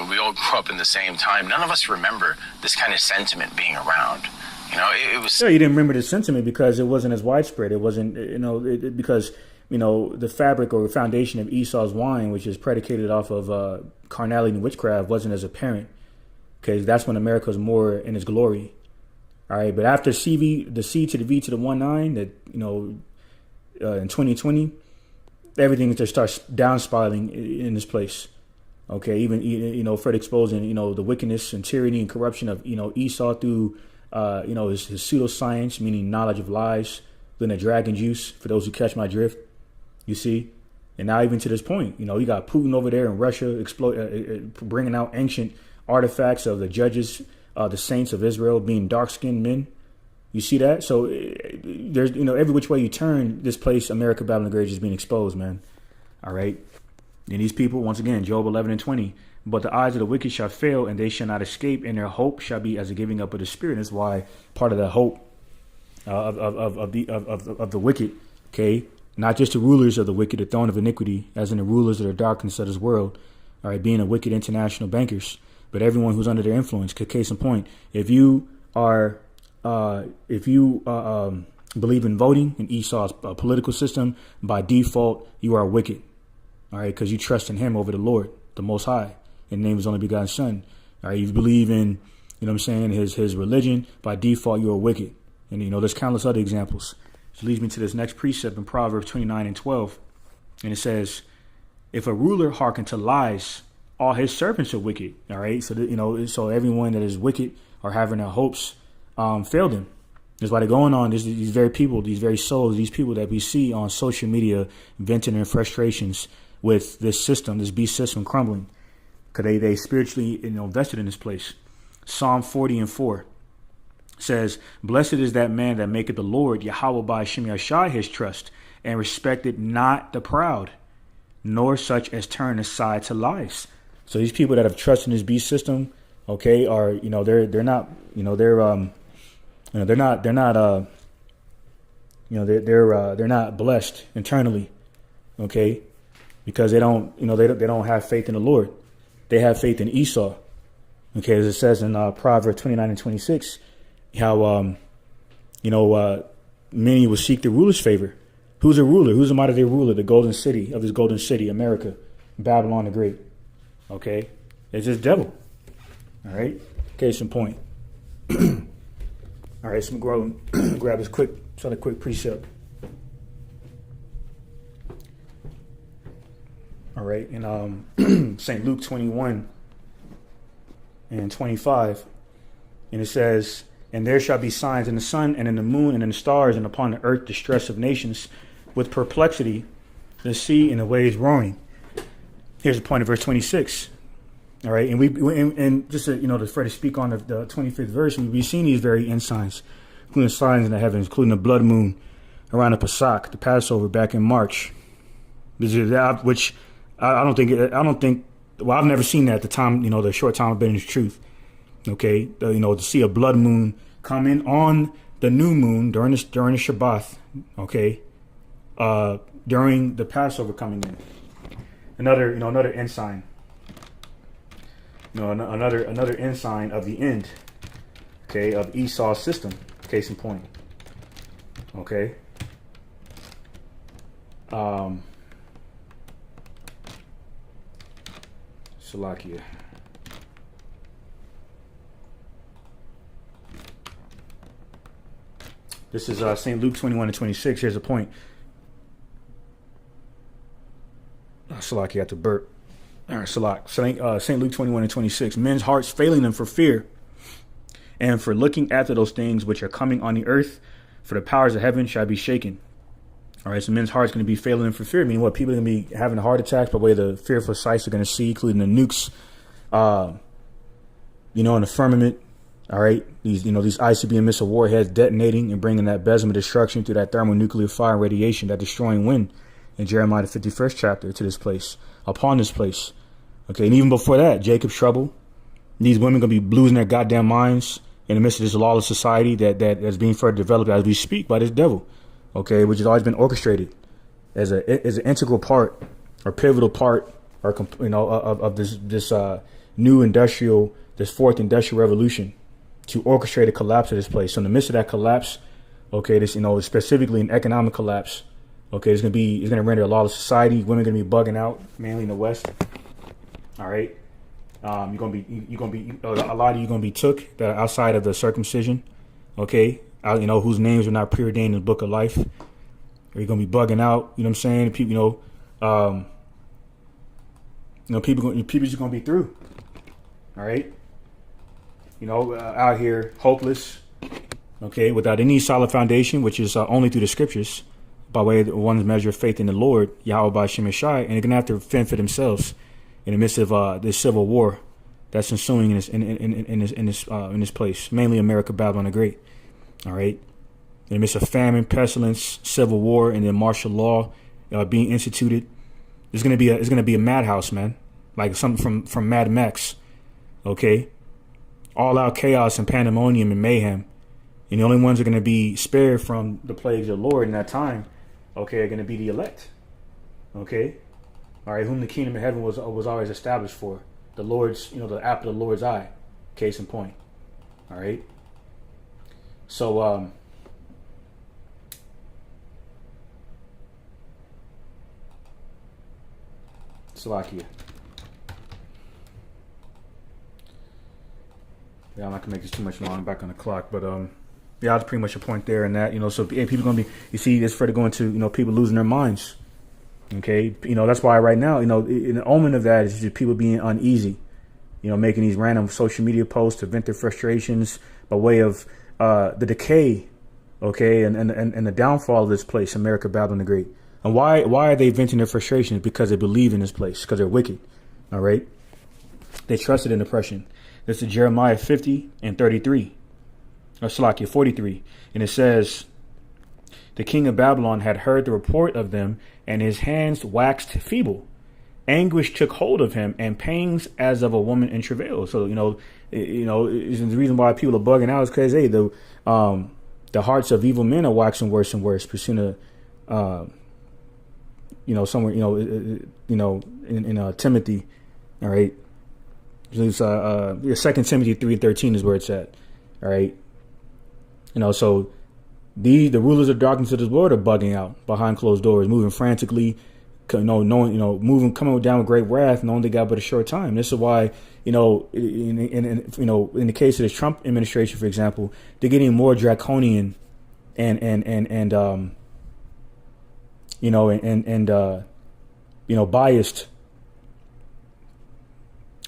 we all grew up in the same time, none of us remember this kind of sentiment being around. It was... Yeah, you didn't remember the sentiment because it wasn't as widespread. It wasn't, because, the fabric or foundation of Esau's wine, which is predicated off of carnality and witchcraft, wasn't as apparent. Because that's when America was more in its glory. All right, but after the C to the V to the 1-9, that, in 2020, everything just starts down spiraling in this place. Okay, even, further exposing, the wickedness and tyranny and corruption of, Esau through... his pseudoscience, meaning knowledge of lies, then the dragon juice, for those who catch my drift, you see. And now even to this point, you got Putin over there in Russia bringing out ancient artifacts of the judges, the saints of Israel being dark-skinned men. You see that? So there's, every which way you turn, this place, America, Babylon the Great, is being exposed, man. All right. And these people, once again, Job 11 and 20, but the eyes of the wicked shall fail, and they shall not escape, and their hope shall be as a giving up of the spirit. That's why part of the hope of the wicked, okay, not just the rulers of the wicked, the throne of iniquity, as in the rulers of the darkness of this world, all right, being a wicked international bankers, but everyone who's under their influence. Case in point, if you believe in voting in Esau's political system, by default you are wicked, all right, because you trust in him over the Lord, the Most High. In the name of his only begotten son. All right, you believe in, his religion, by default you are wicked. And there's countless other examples. Which leads me to this next precept in Proverbs 29 and 12. And it says, if a ruler hearken to lies, all his servants are wicked. All right, so so everyone that is wicked or having their hopes failed him. That's why they're going on. These very people, these very souls, these people that we see on social media venting their frustrations with this system, this beast system crumbling. Because they spiritually invested in this place. Psalm 40 and 4 says, blessed is that man that maketh the Lord Yahweh by Shem Yashai his trust, and respected not the proud, nor such as turn aside to lies. So these people that have trust in this beast system, okay, are, you know, they're not, you know, they're not blessed internally, okay, because they don't, you know, they don't have faith in the Lord. They have faith in Esau, okay, as it says in Proverbs 29 and 26, how many will seek the ruler's favor. Who's a ruler? Who's a modern day ruler? The golden city of this golden city, America, Babylon the Great. Okay, it's just devil. All right, case in point. All right, so I'm going to grab this quick precept. All right, in St. Luke 21 and 25, and it says, "And there shall be signs in the sun and in the moon and in the stars, and upon the earth distress of nations, with perplexity, the sea and the waves roaring." Here's the point of verse 26. All right, and just to, to further speak on the 25th verse, we've seen these very signs, including signs in the heavens, including the blood moon around the Pesach, the Passover back in March, which I don't think. Well, I've never seen that at the time. The short time I've been in this truth. Okay, to see a blood moon come in on the new moon during the Shabbat. Okay, during the Passover coming in. Another ensign. Another ensign of the end, okay, of Esau's system. Case in point. Okay. Salakia. This is St. Luke 21 and 26. Here's a point. Salakia had to burp. All right, Salak. St. Luke 21 and 26. Men's hearts failing them for fear and for looking after those things which are coming on the earth, for the powers of heaven shall be shaken. All right, so men's hearts going to be failing them for fear. I mean, what? People are going to be having heart attacks by way of the fearful sights they're going to see, including the nukes, in the firmament. All right, these ICBM missile warheads detonating and bringing that besom of destruction through that thermonuclear fire and radiation, that destroying wind in Jeremiah the 51st chapter to this place, upon this place. Okay, and even before that, Jacob's trouble. These women going to be losing their goddamn minds in the midst of this lawless society that is being further developed as we speak by this devil. Okay, which has always been orchestrated as an integral part or pivotal part or of this fourth industrial revolution to orchestrate a collapse of this place. So in the midst of that collapse, okay, this specifically an economic collapse. Okay, it's gonna render a lawless society. Women are gonna be bugging out, mainly in the West. All right, a lot of you gonna be took that are outside of the circumcision. Okay, whose names are not preordained in the book of life. Or you're gonna be bugging out. You know what I'm saying? People, people just gonna be through. All right, out here hopeless. Okay, without any solid foundation, which is only through the scriptures. By way of one's measure of faith in the Lord, Yahweh by Shem Shai, and they're gonna have to fend for themselves in the midst of this civil war that's ensuing in this place, mainly America, Babylon the Great. All right, in the midst of famine, pestilence, civil war, and then martial law being instituted, it's gonna be a madhouse, man, like something from Mad Max. Okay, all out chaos and pandemonium and mayhem, and the only ones that are gonna be spared from the plagues of the Lord in that time. Okay, are going to be the elect. Okay, all right, whom the kingdom of heaven was always established for. The Lord's, the apple of the Lord's eye. Case in point. All right. So, Slovakia. Yeah, I'm not gonna make this too much long. I'm back on the clock, but yeah, that's pretty much a point there. And that, so people gonna be, you see, it's further going to, people losing their minds. Okay, that's why right now, an omen of that is just people being uneasy, making these random social media posts to vent their frustrations by way of the decay, okay, and the downfall of this place, America, Babylon the Great. And why are they venting their frustrations? Because they believe in this place, because they're wicked. All right, they trusted in oppression. This is Jeremiah 50 and 33. Or Salakia 43, and it says, "The king of Babylon had heard the report of them, and his hands waxed feeble, anguish took hold of him, and pangs as of a woman in travail. So it's the reason why people are bugging out is because the hearts of evil men are waxing worse and worse. Pursuing somewhere in Timothy, all right. It's 2 Timothy 3:13 is where it's at, all right. So the rulers of darkness of this world are bugging out behind closed doors, moving frantically, coming down with great wrath, knowing they got but a short time. This is why, in the case of the Trump administration, for example, they're getting more draconian and biased,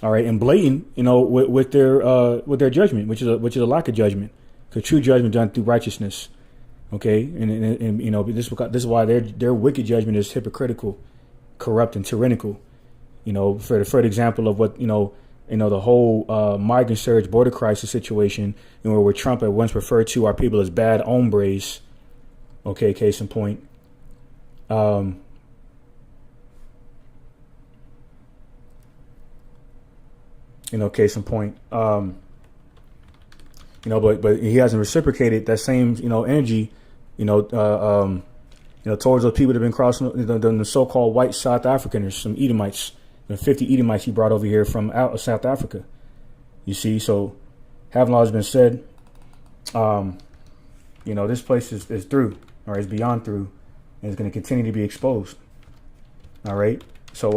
all right, and blatant, with their judgment, which is a lack of judgment, because true judgment done through righteousness. Okay, and this is why their wicked judgment is hypocritical, corrupt, and tyrannical. For the example of what the whole migrant surge, border crisis situation, where Trump at once referred to our people as bad hombres. Okay, case in point. Case in point. But he hasn't reciprocated that same, energy, towards those people that have been crossing the so-called white South Africans, some Edomites, 50 Edomites he brought over here from out of South Africa. You see, so having all has been said, this place is through, or is beyond through, and it's going to continue to be exposed. All right. So,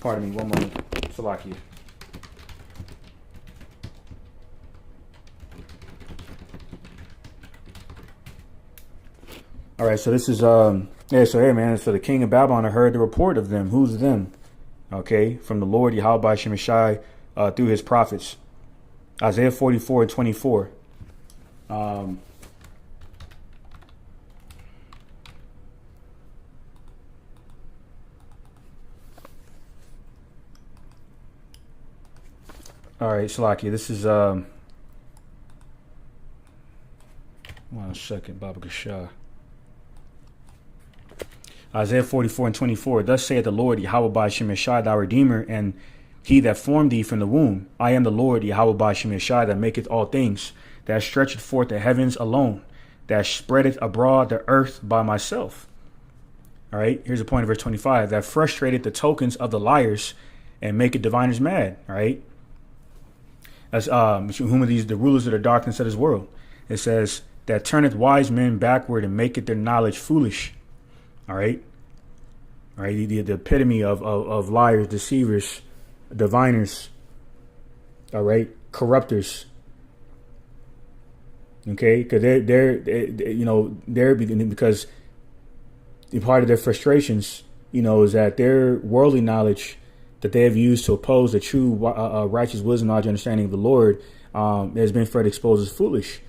pardon me, one moment. Salakia. All right, so this is so the king of Babylon heard the report of them. Who's them? Okay, from the Lord Yahweh Shemeshai through his prophets. Isaiah 44:24. All right, Salakia, this is 1 second, Baba Gashah. Isaiah 44:24. Thus saith the Lord Yahweh Shemeshai, thy Redeemer, and he that formed thee from the womb. I am the Lord Yahweh Shemeshai, that maketh all things, that stretcheth forth the heavens alone, that spreadeth abroad the earth by myself. All right, here's the point of verse 25. That frustrated the tokens of the liars and maketh diviners mad. All right. As whom are these, the rulers of the darkness of this world? It says that turneth wise men backward and maketh their knowledge foolish. All right. All right. The epitome of liars, deceivers, diviners. All right. Corrupters. Okay. Because they're because part of their frustrations, is that their worldly knowledge that they have used to oppose the true righteous wisdom, knowledge, understanding of the Lord, has been further exposed as foolish,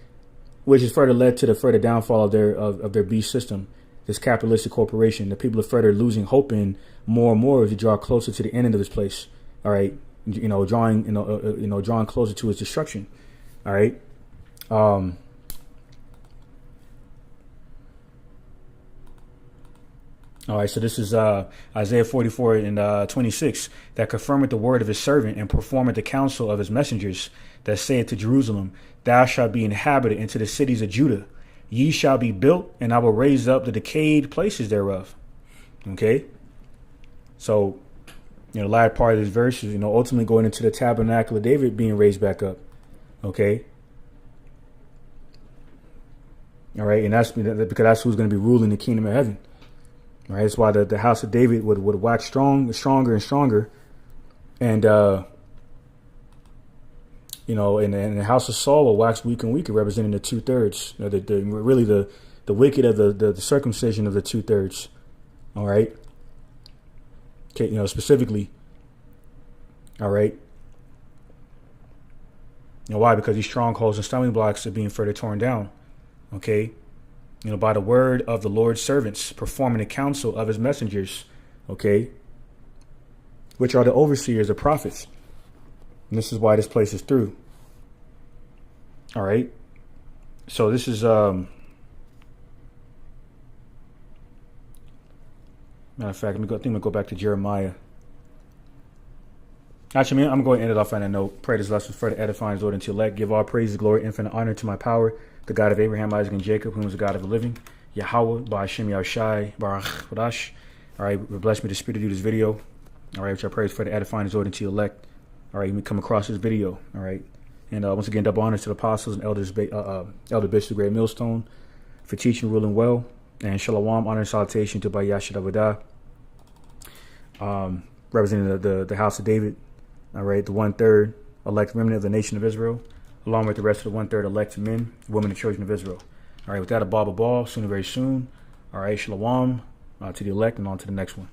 which has further led to the further downfall of their beast system, this capitalistic corporation. The people are further losing hope in more and more as you draw closer to the end of this place. All right, drawing closer to its destruction. All right. All right, so this is Isaiah 44:26, that confirmeth the word of his servant and performeth the counsel of his messengers, that saith to Jerusalem, thou shalt be inhabited into the cities of Judah. Ye shall be built, and I will raise up the decayed places thereof. Okay, so the latter part of this verse is ultimately going into the tabernacle of David being raised back up. Okay. All right, and that's because that's who's going to be ruling the kingdom of heaven. All right, that's why the house of David would wax stronger and stronger, and and the house of Saul will wax weaker and weaker, representing the 2/3. Really the wicked of the circumcision of the 2/3. All right. Okay, specifically. All right. Why? Because these strongholds and stumbling blocks are being further torn down. Okay. By the word of the Lord's servants, performing the counsel of his messengers, okay, which are the overseers, the prophets. And this is why this place is through. All right. So this is Matter of fact, I think I'm gonna go back to Jeremiah. Actually, I'm going to end it off on a note. Pray this lesson further edifying, Lord, into elect. Give all praise, glory, infinite honor to my power, the God of Abraham, Isaac, and Jacob, whom is the God of the living. Yahweh, Ba'ashem Yahushai, Baruch Badash. All right, bless me to spirit to do this video. All right, which I pray further edifying, Lord, into elect. All right, you may come across this video. All right, and once again, double honors to the apostles and elders, Elder Bishop Great Millstone, for teaching, ruling well, and shalom, honor, and salutation to Bayashid Avodah, representing the house of David. All right, the 1/3 elect remnant of the nation of Israel, along with the rest of the 1/3 elect men, women, and children of Israel. All right, with that, a ball, soon and very soon. All right, shalom to the elect, and on to the next one.